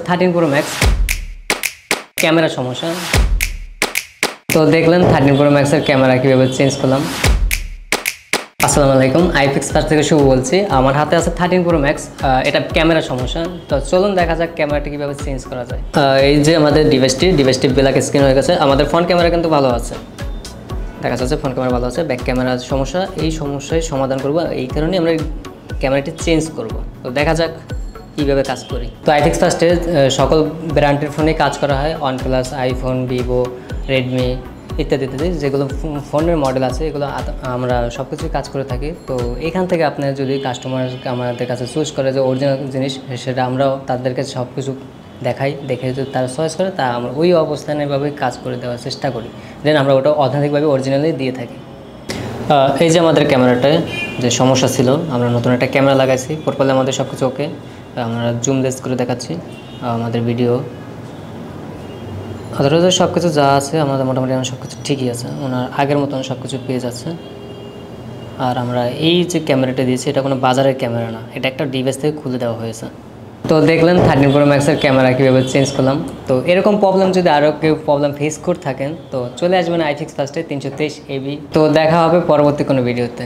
13 Pro Max camera সমস্যা। তো দেখলেন 13 Pro Max এর ক্যামেরা কিভাবে চেঞ্জ করলাম। আসসালামু আলাইকুম, iFixPath থেকে শুভ বলছি। আমার হাতে আছে 13 Pro Max, এটা ক্যামেরা সমস্যা। তো চলুন দেখা যাক ক্যামেরাটি কিভাবে চেঞ্জ করা যায়। এই যে আমাদের ডিভাইসটি ব্ল্যাক স্ক্রিন হয়ে গেছে। আমাদের ফ্রন্ট ক্যামেরা কিন্তু ভালো আছে, দেখা যাচ্ছে ফ্রন্ট ক্যামেরা ভালো আছে। ব্যাক ক্যামেরার সমস্যা, এই সমস্যায় সমাধান করব, এই কারণে আমরা ক্যামেরাটি চেঞ্জ করব। তো দেখা যাক কীভাবে কাজ করি। তো iFixPath সকল ব্র্যান্ডের ফোনে কাজ করা হয়, OnePlus, আইফোন, ভিভো, রেডমি ইত্যাদি ইত্যাদি যেগুলো ফোনের মডেল আছে, এগুলো আমরা সব কিছুই কাজ করে থাকি। তো এখান থেকে আপনার যদি কাস্টমার আমাদের কাছে চুজ করে যে অরিজিনাল জিনিস, সেটা আমরাও তাদেরকে সব কিছু দেখাই, দেখে যদি তারা চয়েস করে তা আমরা ওই অবস্থানে এভাবে কাজ করে দেওয়ার চেষ্টা করি, দেন আমরা ওটা অথেন্টিকভাবে অরিজিনালি দিয়ে থাকি। এই যে আমাদের ক্যামেরাটায় যে সমস্যা ছিল, আমরা নতুন একটা ক্যামেরা লাগাইছি, প্রপারলি আমাদের সব কিছু ওকে। আমরা জুম লেস করে দেখাচ্ছি আমাদের ভিডিও, অথচ সব কিছু যা আছে আমাদের মোটামুটি সব কিছু ঠিকই আছে, ওনার আগের মতন সব কিছু পেয়ে যাচ্ছে। আর আমরা এই যে ক্যামেরাটা দিয়েছি, এটা কোনো বাজারের ক্যামেরা না, এটা একটা ডিভাইস থেকে খুলে দেওয়া হয়েছে। তো দেখলেন 13 Pro Max এর ক্যামেরা কীভাবে চেঞ্জ করলাম। তো এরকম প্রবলেম যদি আরও কেউ প্রবলেম ফেস করে থাকেন, তো চলে আসবেন iFixPath 323 AB। তো দেখা হবে পরবর্তী কোনো ভিডিওতে।